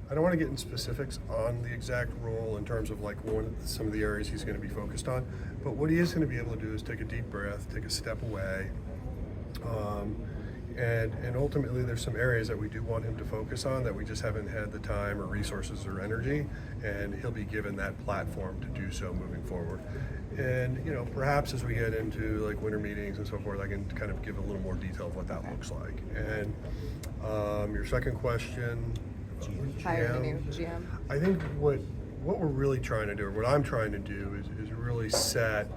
I don't want to get in specifics on the exact role in terms of like some of the areas he's going to be focused on, but what he is going to be able to do is take a deep breath, take a step away, and ultimately there's some areas that we do want him to focus on that we just haven't had the time or resources or energy, and he'll be given that platform to do so moving forward. And perhaps as we get into like winter meetings and so forth, I can kind of give a little more detail of what that looks like. And your second question, Hire the new GM. I think what we're really trying to do, or what I'm trying to do, is really set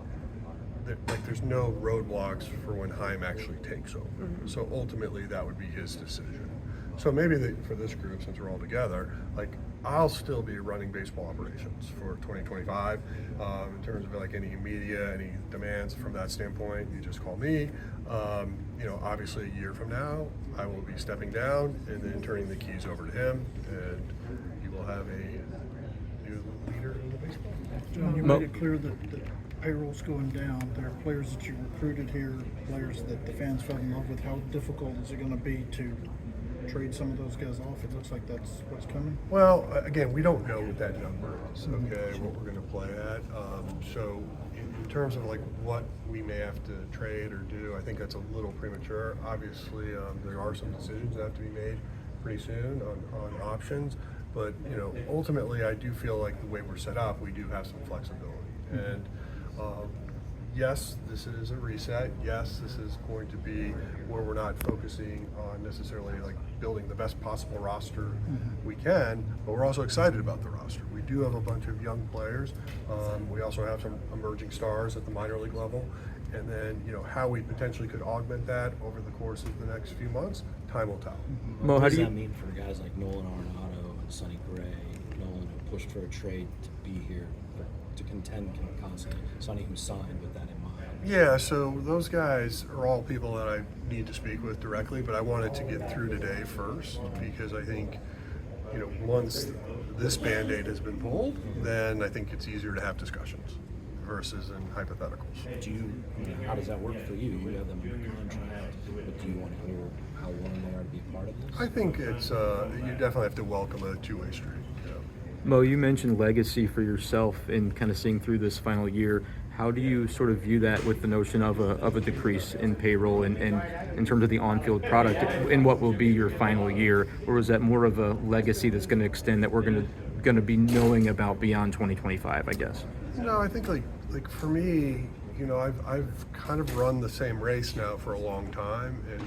that like there's no roadblocks for when Chaim actually takes over. Mm-hmm. So ultimately, that would be his decision. So maybe for this group, since we're all together, like I'll still be running baseball operations for 2025. In terms of like any media, any demands from that standpoint, you just call me. Obviously a year from now, I will be stepping down and then turning the keys over to him, and you will have a new leader in the baseball. John, you made it clear that payroll's going down. There are players that you recruited here, players that the fans fell in love with. How difficult is it going to be to trade some of those guys off? It looks like that's what's coming. Well, again, we don't know what that number is, okay, what we're going to play at. So in terms of like what we may have to trade or do, I think that's a little premature. Obviously, there are some decisions that have to be made pretty soon on options. But, ultimately, I do feel like the way we're set up, we do have some flexibility. And yes, this is a reset. Yes, this is going to be where we're not focusing on necessarily like building the best possible roster we can, but we're also excited about the roster. We do have a bunch of young players. We also have some emerging stars at the minor league level. And then, how we potentially could augment that over the course of the next few months, time will tell. Mo, what does that mean for guys like Nolan Arenado and Sonny Gray? Nolan, who pushed for a trade to be here, to contend constantly. Sonny, who signed with that in mind. Yeah, so those guys are all people that I need to speak with directly, but I wanted to get through today first because I think, once this Band-Aid has been pulled, then I think it's easier to have discussions versus in hypotheticals. How does that work for you? You have them under contract, but do you want to hear how willing they are to be a part of this? I think it's you definitely have to welcome a two-way street. Yeah. Mo, you mentioned legacy for yourself and kind of seeing through this final year. How do you sort of view that with the notion of a decrease in payroll and in terms of the on-field product in what will be your final year? Or is that more of a legacy that's going to extend that we're going to be knowing about beyond 2025, I guess? No, I think like for me, I've kind of run the same race now for a long time, and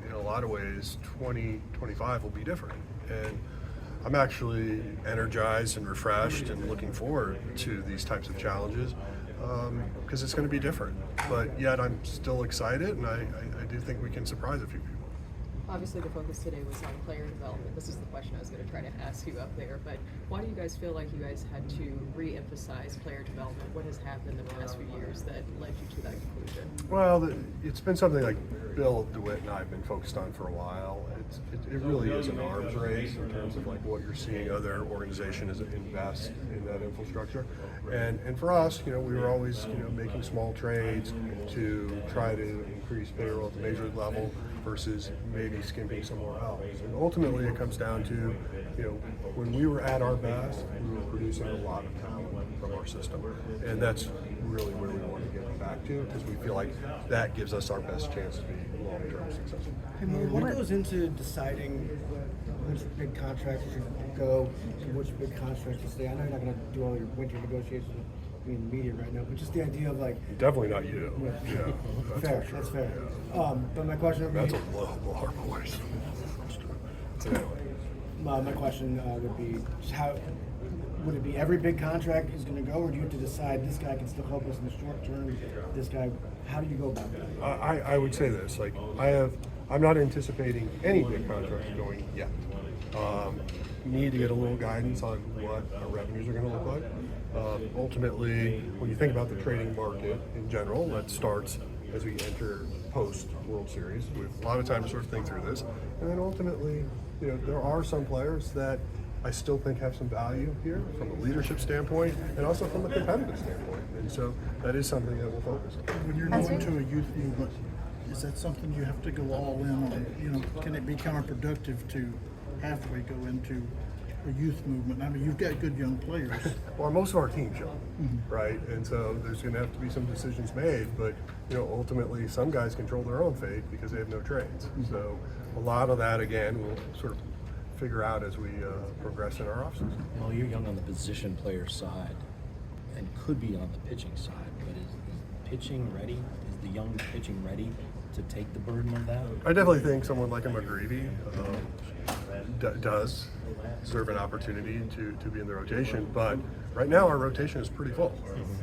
in a lot of ways, 2025 will be different. And I'm actually energized and refreshed and looking forward to these types of challenges because it's going to be different. But yet I'm still excited, and I do think we can surprise a few people. Obviously, the focus today was on player development. This is the question I was going to try to ask you up there. But why do you guys feel like you guys had to re-emphasize player development? What has happened in the past few years that led you to that conclusion? Well, it's been something like Bill DeWitt and I have been focused on for a while. It really is an arms race in terms of like what you're seeing other organizations invest in that infrastructure. And for us, we were always making small trades to try to increase payroll at the major league level versus maybe skimping somewhere else. And ultimately it comes down to, when we were at our best, we were producing a lot of talent from our system. And that's really where we want to get back to, because we feel like that gives us our best chance to be long-term successful. Hey, Mo, what goes into deciding which big contracts should go and which big contracts to stay? I know you're not going to do all your winter negotiations with the media right now, but just the idea of like... Definitely not you. Yeah, that's fair, for sure. that's fair. Yeah. But my question would be... That's a low bar, boys. My question would be, just how would it be every big contract is going to go, or do you have to decide this guy can still help us in the short term, this guy, how do you go about that? I would say this, like I'm not anticipating any big contracts going yet. We need to get a little guidance on what our revenues are going to look like. Ultimately, when you think about the trading market in general, that starts as we enter post-World Series. We have a lot of time to sort of think through this. And then ultimately, there are some players that I still think have some value here from a leadership standpoint and also from a competitive standpoint. And so that is something that we'll focus on. When you're going to a youth movement, is that something you have to go all in on? Can it be counterproductive to halfway go into a youth movement. I mean, you've got good young players. Well, most of our team's young, right? And so there's going to have to be some decisions made, but ultimately some guys control their own fate because they have no trades. So a lot of that, again, we'll sort of figure out as we progress in our offseason. Well, you're young on the position player side and could be on the pitching side, but is pitching ready? Is the young pitching ready to take the burden of that? I definitely think someone like a McGreevy does deserve an opportunity to be in the rotation, but right now our rotation is pretty full.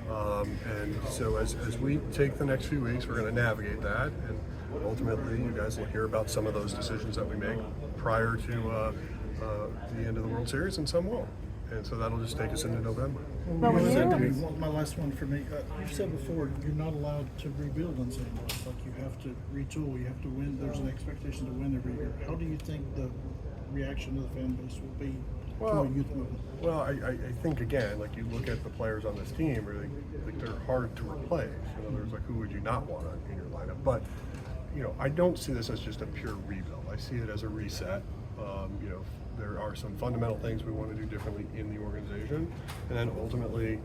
And so as we take the next few weeks, we're going to navigate that, and ultimately you guys will hear about some of those decisions that we make prior to the end of the World Series, and some will. And so that'll just take us into November. Well, you said to me, my last one for me, you've said before, you're not allowed to rebuild in St. Louis. Like, you have to retool, you have to win. There's an expectation to win every year. How do you think the reaction of the fan base will be to a youth movement? Well, I think, again, like you look at the players on this team, really, like they're hard to replace. In other words, like who would you not want in your lineup? But, I don't see this as just a pure rebuild. I see it as a reset. There are some fundamental things we want to do differently in the organization. And then ultimately,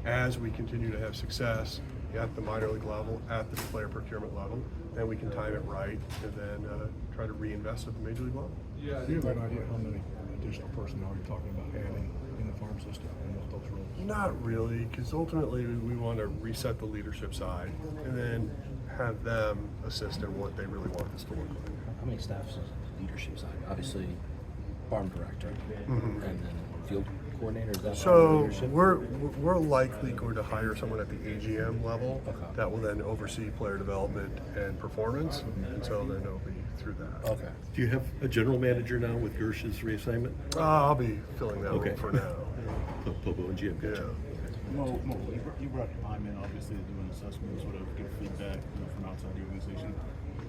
as we continue to have success at the minor league level, at the player procurement level, then we can time it right and then try to reinvest at the major league level. Do you have an idea how many additional personnel you're talking about adding in the farm system and what those roles? Not really, because ultimately we want to reset the leadership side and then have them assist in what they really want this to look like. How many staffs is the leadership side? Obviously, farm director, and then field coordinator. Is that all So leadership? we're likely going to hire someone at the AGM level Okay. that will then oversee player development and performance, and so then it'll be through that. Okay. Do you have a general manager now with Gersh's reassignment? I'll be filling that Okay. role for now. Popo and Jim, gotcha. Mo, you brought your time in, obviously, to do an assessment, sort of give feedback from outside the organization.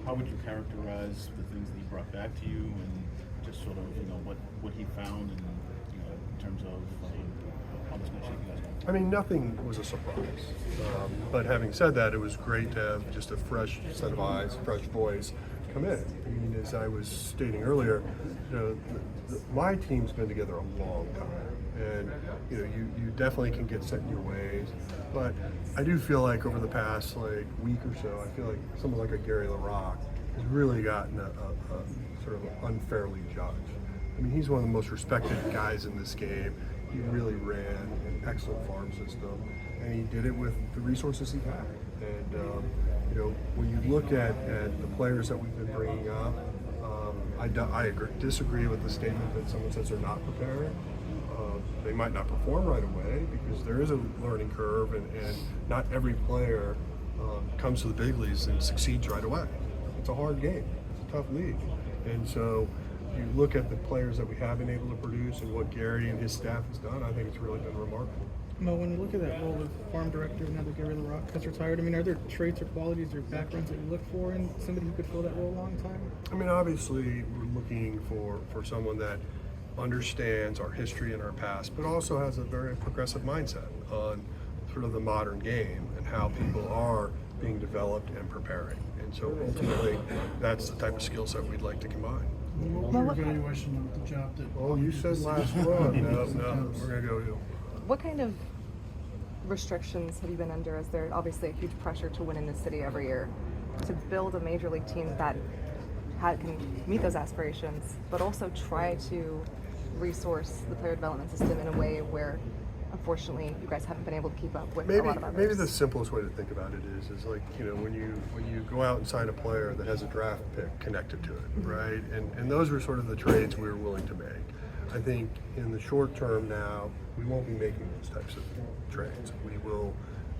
How would you characterize the things that he brought back to you, and just sort of, what he found, and in terms of how this going to shape you guys going forward? I mean, nothing was a surprise. But having said that, it was great to have just a fresh set of eyes, fresh voice come in. I mean, as I was stating earlier, my team's been together a long time, and you definitely can get set in your ways. But I do feel like over the past week or so, I feel like someone like a Gary LaRocque has really gotten a sort of unfairly judged. I mean, he's one of the most respected guys in this game. He really ran an excellent farm system, and he did it with the resources he had. And when you look at the players that we've been bringing up, I disagree with the statement that someone says they're not prepared. They might not perform right away because there is a learning curve, and not every player comes to the big leagues and succeeds right away. It's a hard game. It's a tough league. And so you look at the players that we have been able to produce and what Gary and his staff has done, I think it's really been remarkable. Mo, when you look at that role of farm director, now that Gary LaRocque has retired, I mean, are there traits or qualities or backgrounds that you look for in somebody who could fill that role a long time? I mean, obviously, we're looking for someone that understands our history and our past, but also has a very progressive mindset on sort of the modern game and how people are being developed and preparing. And so ultimately, that's the type of skill set we'd like to combine. What was your evaluation of the job that? Oh, you said last one. No, we're going to go you. What kind of restrictions have you been under? Is there obviously a huge pressure to win in the city every year, to build a major league team that can meet those aspirations, but also try to resource the player development system in a way where, unfortunately, you guys haven't been able to keep up with a lot of others? Maybe the simplest way to think about it is like, when you go out and sign a player that has a draft pick connected to it, right? And those were sort of the trades we were willing to make. I think in the short term now, we won't be making those types of trades.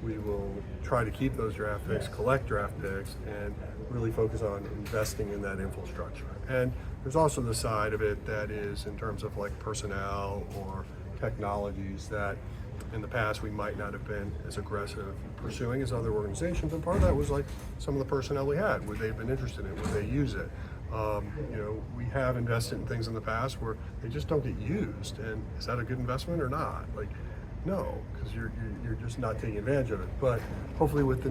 We will try to keep those draft picks, collect draft picks, and really focus on investing in that infrastructure. And there's also the side of it that is in terms of personnel or technologies that in the past we might not have been as aggressive pursuing as other organizations, and part of that was some of the personnel we had. Would they have been interested in it? Would they use it? We have invested in things in the past where they just don't get used, and is that a good investment or not? No, because you're just not taking advantage of it. But hopefully with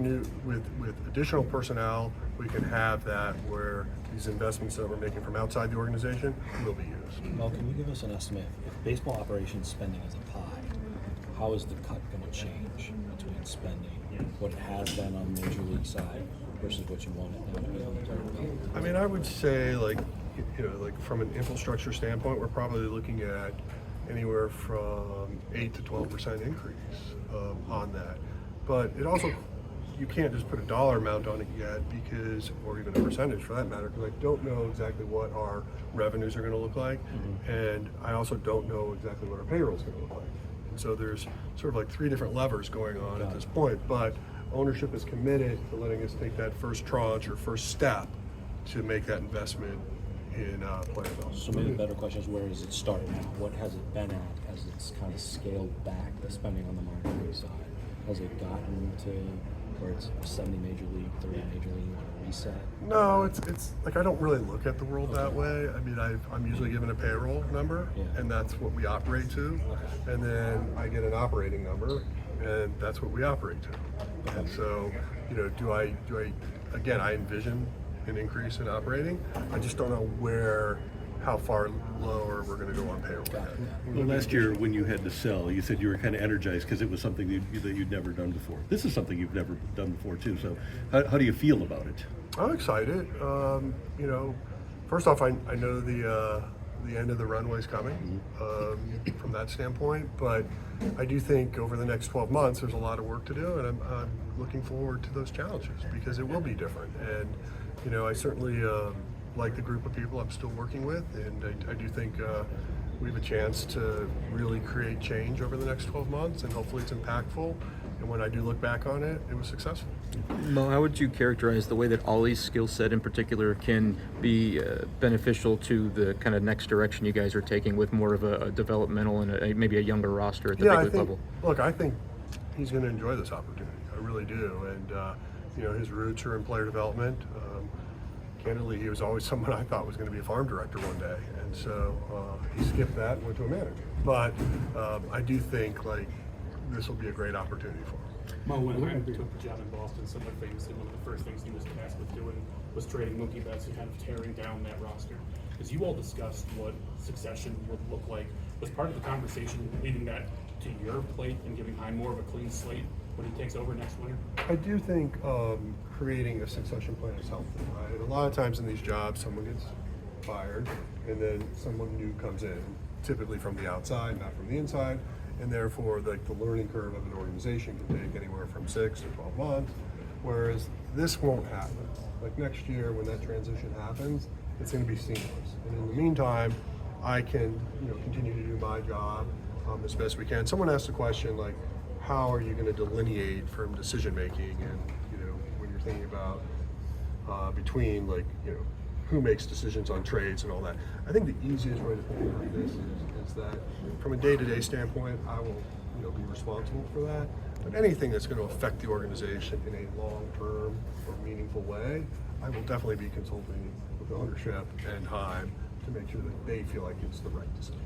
additional personnel, we can have that where these investments that we're making from outside the organization will be used. Mel, can you give us an estimate? If baseball operations spending is a pie, how is the cut going to change between spending, what it has been on the major league side versus what you want it now to be on the player development? I mean, I would say like from an infrastructure standpoint, we're probably looking at anywhere from 8 to 12% increase on that. But it also, you can't just put a dollar amount on it yet because, or even a percentage for that matter, because I don't know exactly what our revenues are going to look like, and I also don't know exactly what our payroll is going to look like. And so there's sort of like 3 different levers going on at this point, but ownership is committed to letting us take that first tranche or first step to make that investment in player development. So maybe the better question is, where does it start now? What has it been at as it's kind of scaled back the spending on the minor league side? Has it gotten to where it's 70 major league, 30 major league, you want to reset? No, it's like I don't really look at the world that way. I mean, I'm usually given a payroll number, and that's what we operate to, and then I get an operating number, and that's what we operate to. And so, do I again, I envision an increase in operating. I just don't know how far lower we're going to go on payroll. Well, last year when you had to sell, you said you were kind of energized because it was something that you'd never done before. This is something you've never done before too. So how do you feel about it? I'm excited. First off, I know the end of the runway is coming from that standpoint, but I do think over the next 12 months there's a lot of work to do, and I'm looking forward to those challenges because it will be different. And I certainly like the group of people I'm still working with, and I do think we have a chance to really create change over the next 12 months, and hopefully it's impactful. And when I do look back on it, it was successful. Mo, how would you characterize the way that Ollie's skill set in particular can be beneficial to the kind of next direction you guys are taking with more of a developmental and maybe a younger roster at the big league level? Look, I think he's going to enjoy this opportunity. I really do. And, his roots are in player development. Candidly, he was always someone I thought was going to be a farm director one day. And so he skipped that and went to a manager. But I do think this will be a great opportunity for him. Mo, when I took the job in Boston, somewhat famously, one of the first things he was tasked with doing was trading Mookie Betts and kind of tearing down that roster. As you all discussed what succession would look like, was part of the conversation leading that to your plate and giving Hein more of a clean slate when he takes over next winter? I do think creating a succession plan is helpful, right? A lot of times in these jobs, someone gets fired and then someone new comes in, typically from the outside, not from the inside, and therefore the learning curve of an organization can take anywhere from 6 to 12 months, whereas this won't happen. Like next year when that transition happens, it's going to be seamless. And in the meantime, I can continue to do my job as best we can. Someone asked a question like, how are you going to delineate from decision making, and when you're thinking about between who makes decisions on trades and all that. I think the easiest way to think about this is that from a day-to-day standpoint, I will be responsible for that. But anything that's going to affect the organization in a long-term or meaningful way, I will definitely be consulting with ownership and Hein to make sure that they feel like it's the right decision.